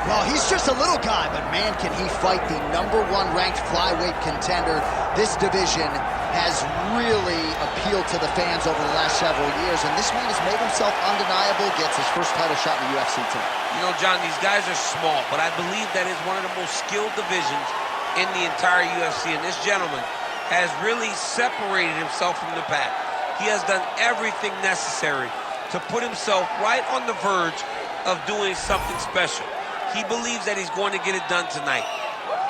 Well, he's just a little guy, but man, can he fight the #1 ranked flyweight contender. This division has really appealed to the fans over the last several years, and this man has made himself undeniable, gets his first title shot in the UFC tonight. You know, John, these guys are small, but I believe that is one of the most skilled divisions in the entire UFC, and this gentleman has really separated himself from the pack. He has done everything necessary to put himself right on the verge of doing something special. He believes that he's going to get it done tonight.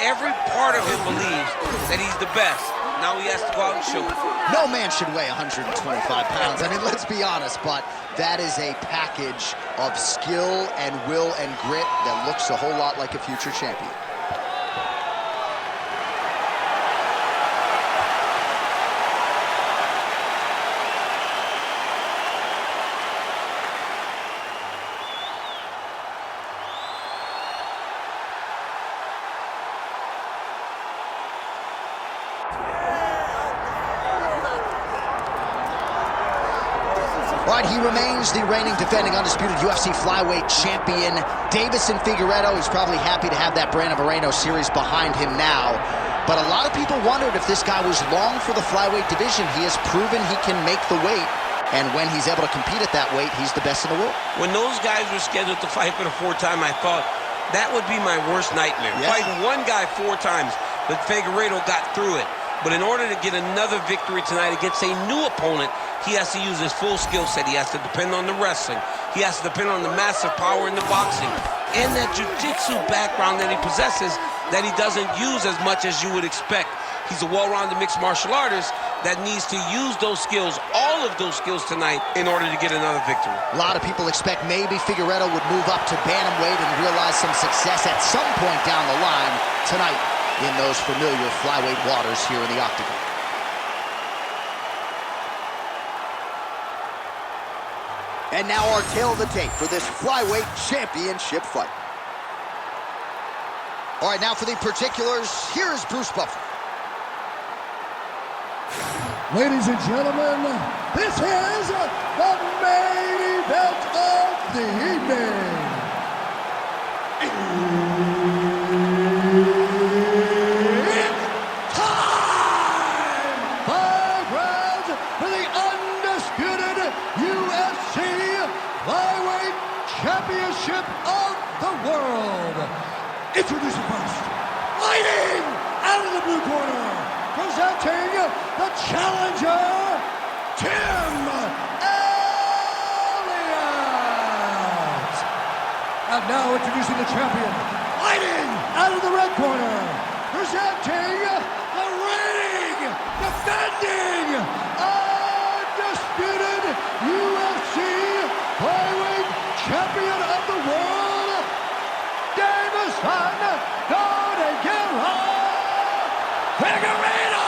Every part of him believes that he's the best. Now he has to go out and show it. No man should weigh 125 pounds. I mean, let's be honest, but that is a package of skill and will and grit that looks a whole lot like a future champion. All right, he remains the reigning, defending, undisputed UFC flyweight champion, Deiveson Figueiredo. He's probably happy to have that Brandon Moreno series behind him now. But a lot of people wondered if this guy was long for the flyweight division. He has proven he can make the weight, and when he's able to compete at that weight, he's the best in the world. When those guys were scheduled to fight for the 4th time, I thought that would be my worst nightmare. Yeah. Fighting one guy 4 times, but Figueiredo got through it. But in order to get another victory tonight against a new opponent, he has to use his full skill set. He has to depend on the wrestling. He has to depend on the massive power in the boxing and that jiu-jitsu background that he possesses that he doesn't use as much as you would expect. He's a well-rounded mixed martial artist that needs to use those skills, all of those skills tonight, in order to get another victory. A lot of people expect maybe Figueiredo would move up to bantamweight and realize some success at some point down the line tonight in those familiar flyweight waters here in the octagon. And now our tail of the tape for this flyweight championship fight. All right, now for the particulars, here is Bruce Buffer. Ladies and gentlemen, this is the main event of the evening. It's time! 5 rounds for the undisputed UFC Flyweight Championship of the world. Introducing first, fighting out of the blue corner, presenting the challenger, Tim Elliott. And now introducing the champion, fighting out of the red corner, presenting the reigning, defending, undisputed UFC flyweight champion of the world, Deiveson Figueiredo.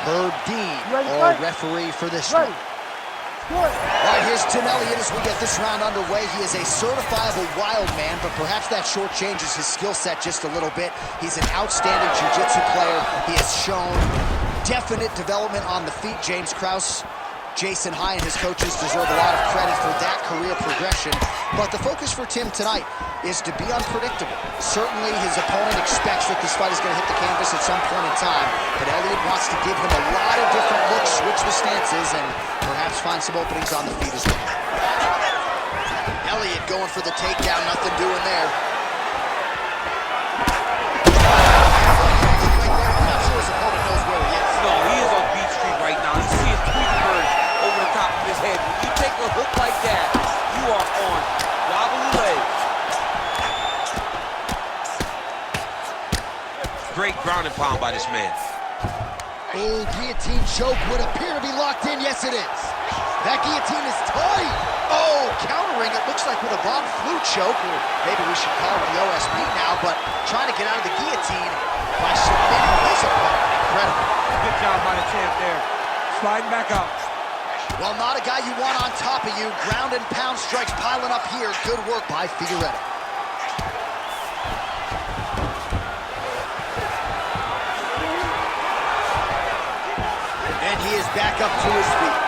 Herb Dean, our referee for this one. All right, here's Tim Elliott as we get this round underway. He is a certifiable wild man, but perhaps that shortchanges his skill set just a little bit. He's an outstanding jiu-jitsu player. He has shown definite development on the feet. James Krause, Jason High, and his coaches deserve a lot of credit for that career progression. But the focus for Tim tonight is to be unpredictable. Certainly his opponent expects that this fight is going to hit the canvas at some point in time, but Elliott wants to give him a lot of different looks, switch the stances, and perhaps find some openings on the feet as well. Elliott going for the takedown, nothing doing there. I'm not sure his opponent knows where he is. No, he is on Beach Street right now. You see his tweet bird over the top of his head. When you take a hook like that, you are on wobbly legs. Great ground and pound by this man. Oh, guillotine choke would appear to be locked in. Yes, it is. That guillotine is tight. Oh, countering it looks like with a Bob Flu choke, or maybe we should call it the OSP now, but trying to get out of the guillotine by submitting his opponent. Incredible. Good job by the champ there. Sliding back up. Well, not a guy you want on top of you. Ground and pound strikes piling up here. Good work by Figueiredo. And he is back up to his feet.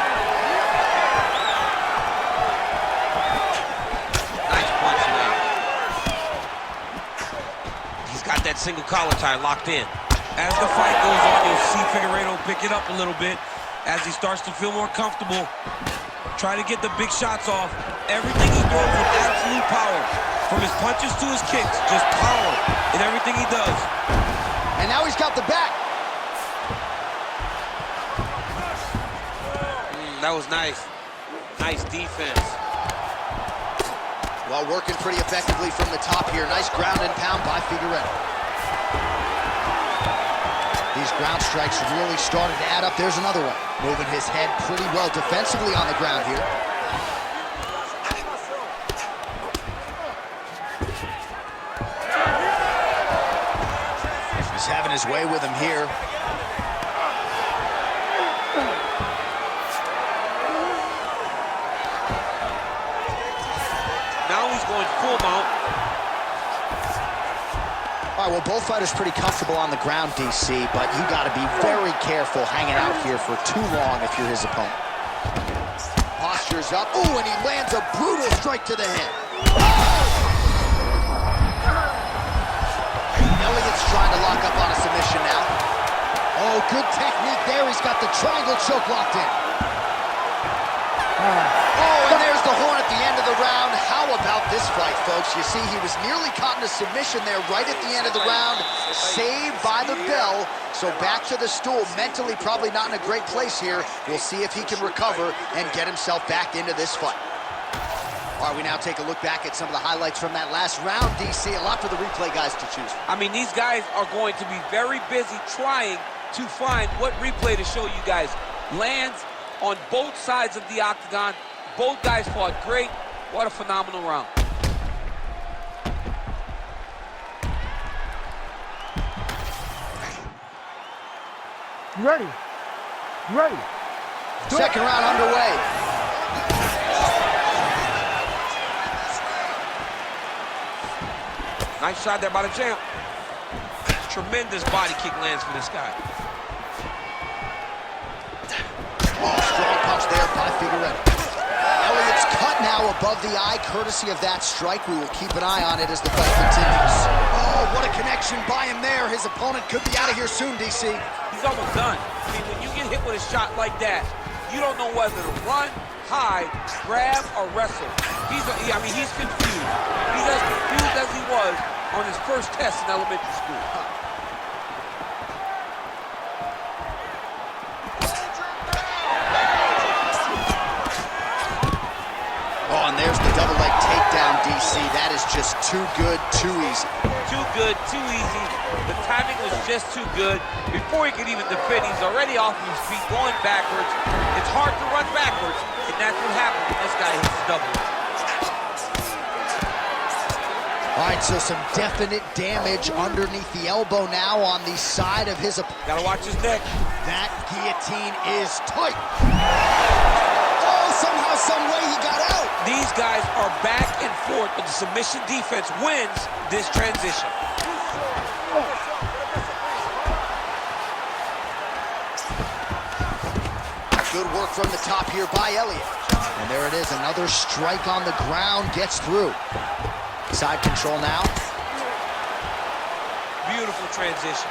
single collar tie locked in. As the fight goes on, you'll see Figueiredo pick it up a little bit as he starts to feel more comfortable. Try to get the big shots off. Everything he does with absolute power. From his punches to his kicks, just power in everything he does. And now he's got the back. That was nice. Nice defense. Well, working pretty effectively from the top here. Nice ground and pound by Figueiredo. These ground strikes really started to add up. There's another one. Moving his head pretty well defensively on the ground here. He's having his way with him here. Now he's going full mount. All right, well, both fighters pretty comfortable on the ground, DC, but you got to be very careful hanging out here for too long if you're his opponent. Posture's up. Ooh, and he lands a brutal strike to the head. Elliott's trying to lock up on a submission now. Oh, good technique there. He's got the triangle choke locked in. Oh, and there's the horn at the end of the round. How about this fight, folks? You see, he was nearly caught in a submission there right at the end of the round. Saved by the bell. So back to the stool. Mentally probably not in a great place here. We'll see if he can recover and get himself back into this fight. All right, we now take a look back at some of the highlights from that last round, DC. A lot for the replay guys to choose from. I mean, these guys are going to be very busy trying to find what replay to show you guys. Lands on both sides of the octagon. Both guys fought great. What a phenomenal round. Ready. Ready. Second round underway. Nice shot there by the champ. Tremendous body kick lands for this guy. Oh, strong punch there by Figueiredo. Elliott's cut now above the eye, courtesy of that strike. We will keep an eye on it as the fight continues. Oh, what a connection by him there. His opponent could be out of here soon, DC. He's almost done. I mean, when you get hit with a shot like that, you don't know whether to run, hide, grab, or wrestle. He's confused. He's as confused as he was on his first test in elementary school. Oh, and there's the double leg takedown, DC. That is just too good, too easy. Too good, too easy. The timing was just too good. Before he could even defend, he's already off his feet, going backwards. It's hard to run backwards, and that's what happens when this guy hits the double. All right, so some definite damage underneath the elbow now on the side of his opponent. Gotta watch his neck. That guillotine is tight. Oh, somehow, some way he got out. These guys are back and forth, but the submission defense wins this transition. Good work from the top here by Elliott. And there it is, another strike on the ground, gets through. Side control now. Beautiful transition.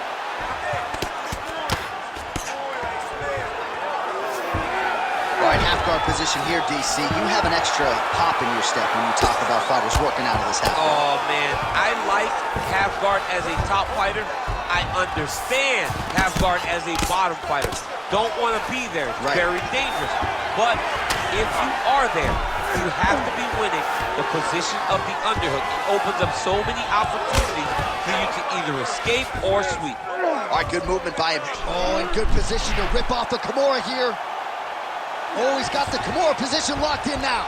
All right, half guard position here, DC. You have an extra pop in your step when you talk about fighters working out of this half guard. Oh, man. I like half guard as a top fighter. I understand half guard as a bottom fighter. Don't want to be there. It's very dangerous. But if you are there, you have to be winning the position of the underhook. It opens up so many opportunities for you to either escape or sweep. All right, good movement by him. Oh, in good position to rip off the Kimura here. Oh, he's got the Kimura position locked in now.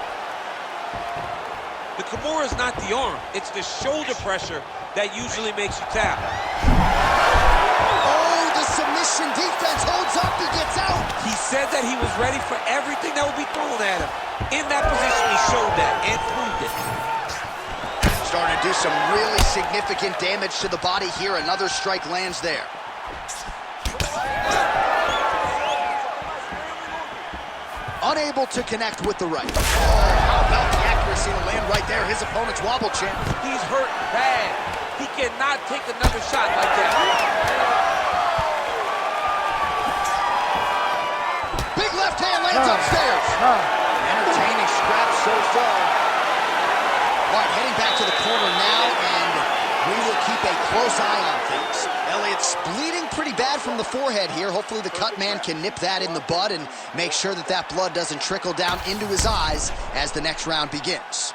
The Kimura is not the arm. It's the shoulder pressure that usually makes you tap. Oh, the submission defense holds up. He gets out. He said that he was ready for everything that would be thrown at him. In that position, he showed that and proved it. Starting to do some really significant damage to the body here. Another strike lands there. Unable to connect with the right. Oh, how about the accuracy to land right there? His opponent's wobble champ. He's hurt bad. He cannot take another shot like that. Big left hand lands upstairs. Entertaining scrap so far. All right, heading back to the corner now, and we will keep a close eye on things. Elliott's bleeding pretty bad from the forehead here. Hopefully the cut man can nip that in the bud and make sure that that blood doesn't trickle down into his eyes as the next round begins.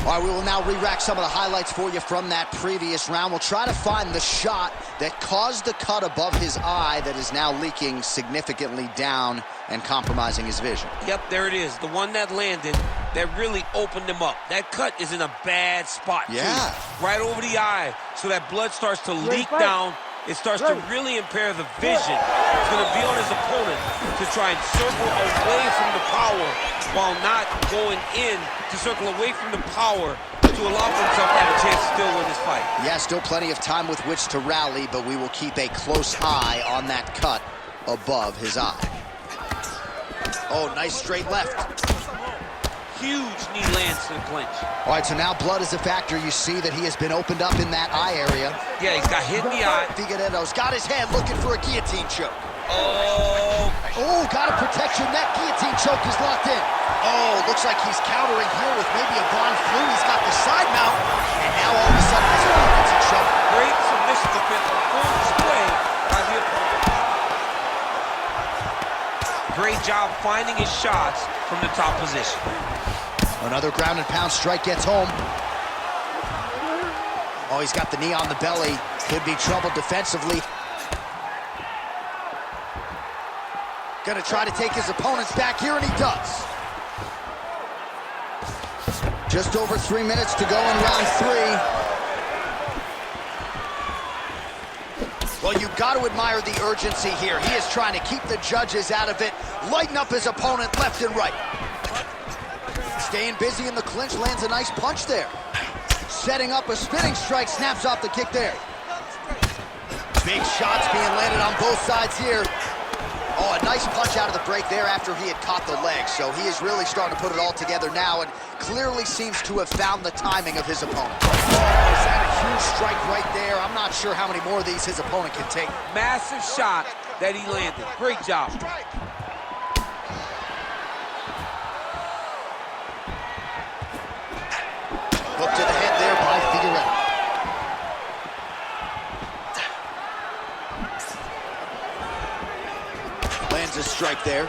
All right, we will now re-rack some of the highlights for you from that previous round. We'll try to find the shot that caused the cut above his eye that is now leaking significantly down and compromising his vision. Yep, there it is. The one that landed that really opened him up. That cut is in a bad spot, yeah, too. Right over the eye. So that blood starts to leak down. It starts to really impair the vision. It's going to be on his opponent to try and circle away from the power while not going in to circle away from the power to allow himself to have a chance to still win this fight. Yeah, still plenty of time with which to rally, but we will keep a close eye on that cut above his eye. Oh, nice straight left. Huge knee lands to the clinch. All right, so now blood is a factor. You see that he has been opened up in that eye area. Yeah, he's got hit in the eye. Figueiredo's got his head looking for a guillotine choke. Oh, Got a protection. That guillotine choke is locked in. Oh, looks like he's countering here with maybe a Von Flue. He's got the side mount, and now all of a sudden his opponent's in trouble. great submission defense on full display by the opponent. Great job finding his shots from the top position. Another ground and pound strike gets home. Oh, he's got the knee on the belly. Could be trouble defensively. Gonna try to take his opponents back here, and he does. Just over 3 minutes to go in round 3. Well, you've got to admire the urgency here. He is trying to keep the judges out of it, lighten up his opponent left and right. Staying busy in the clinch, lands a nice punch there. Setting up a spinning strike, snaps off the kick there. Big shots being landed on both sides here. Oh, a nice punch out of the break there after he had caught the leg. So he is really starting to put it all together now and clearly seems to have found the timing of his opponent. Oh, is that a huge strike right there? I'm not sure how many more of these his opponent can take. Massive shot that he landed. Great job. Hook to the head there by Figueiredo. Lands a strike there.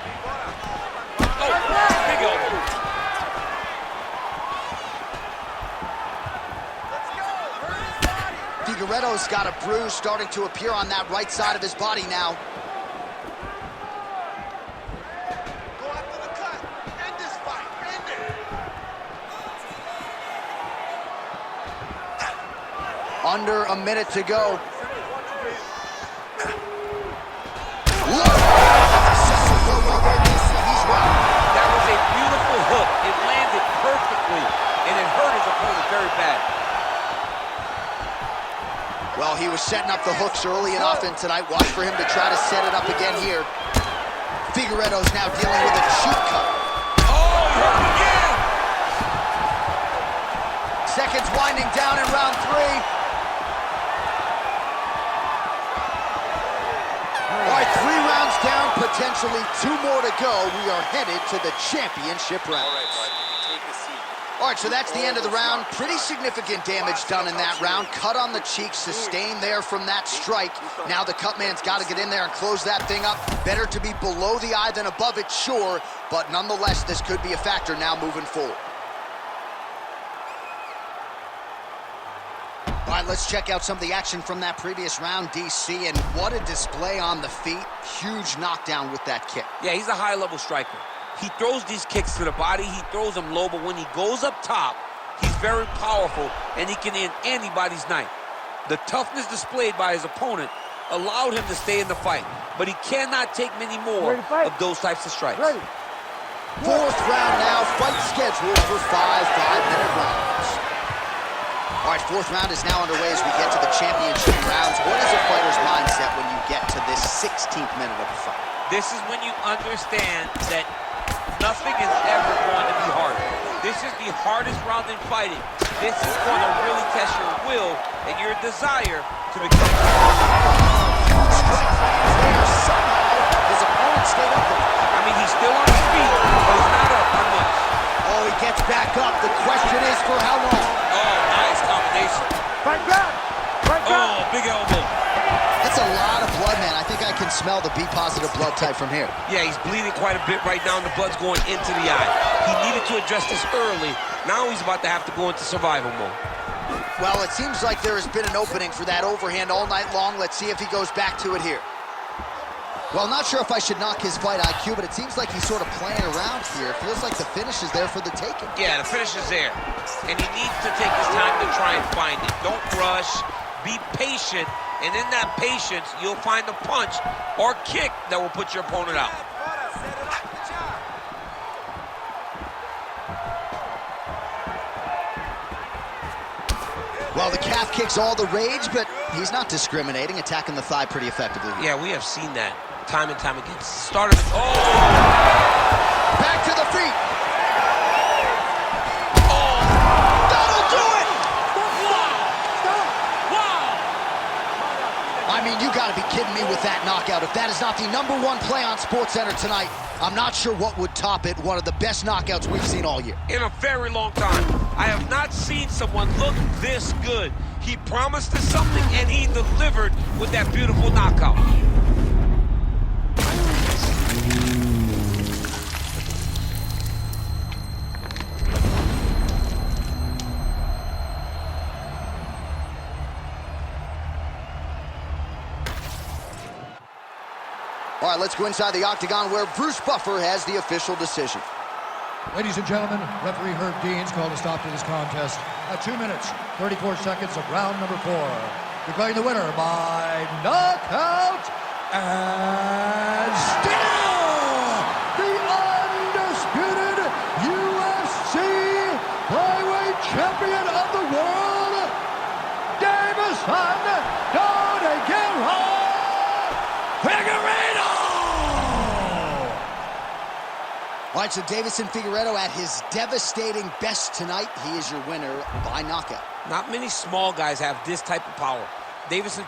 Oh, big elbow. Figueiredo's got a bruise starting to appear on that right side of his body now. Go after the cut. End this fight. End it. Under a minute to go. That was a beautiful hook. It landed perfectly, and it hurt his opponent very bad. Well, he was setting up the hooks early enough, and tonight, watch for him to try to set it up again here. Figueiredo's now dealing with a cheap cut. Oh, he hurt him again! Seconds winding down in round 3. All right, 3 rounds down, potentially 2 more to go. We are headed to the championship round. All right, bud. Take a seat. All right, so that's the end of the round. Pretty significant damage done in that round. Cut on the cheek, sustained there from that strike. Now the cut man's got to get in there and close that thing up. Better to be below the eye than above it, sure. But nonetheless, this could be a factor now moving forward. All right, let's check out some of the action from that previous round, DC, and what a display on the feet. Huge knockdown with that kick. Yeah, he's a high-level striker. He throws these kicks to the body, he throws them low, but when he goes up top, he's very powerful, and he can end anybody's night. The toughness displayed by his opponent allowed him to stay in the fight, but he cannot take many more of those types of strikes. 4th round now, fight scheduled for 5 5-minute rounds. All right, 4th round is now underway as we get to the championship rounds. What is a fighter's mindset when you get to this 16th minute of the fight? This is when you understand that nothing is ever going to be harder. This this is the hardest round in fighting. This is going to really test your will and your desire to become. Strike lands there somehow. His opponent stayed up there. I mean, he's still on his feet, but he's not up on much. Oh, he gets back up. The question is for how long? Oh, nice combination. Right back. Right back. Oh, big elbow. That's a lot of blood, man. I think I can smell the B-positive blood type from here. Yeah, he's bleeding quite a bit right now, and the blood's going into the eye. He needed to address this early. Now he's about to have to go into survival mode. Well, it seems like there has been an opening for that overhand all night long. Let's see if he goes back to it here. Well, not sure if I should knock his fight IQ, but it seems like he's sort of playing around here. It feels like the finish is there for the taking. Yeah, the finish is there. And he needs to take his time to try and find it. Don't rush. Be patient. And in that patience, you'll find a punch or kick that will put your opponent out. Well, the calf kick's all the rage, but he's not discriminating, attacking the thigh pretty effectively. Yeah, we have seen that time and time again. Started. Oh! Back to the feet. Oh! That'll do it! Wow! I mean, you gotta be kidding me with that knockout. If that is not the #1 play on SportsCenter tonight, I'm not sure what would top it. One of the best knockouts we've seen all year. In a very long time. I have not seen someone look this good. He promised us something, and he delivered with that beautiful knockout. All right, let's go inside the octagon where Bruce Buffer has the official decision. Ladies and gentlemen, referee Herb Dean's called a stop to this contest at 2 minutes, 34 seconds of round number 4. Declaring the winner by knockout and still the undisputed UFC flyweight champion of the world, Deiveson Figueiredo! All right, so Deiveson Figueiredo at his devastating best tonight. He is your winner by knockout. Not many small guys have this type of power. Deiveson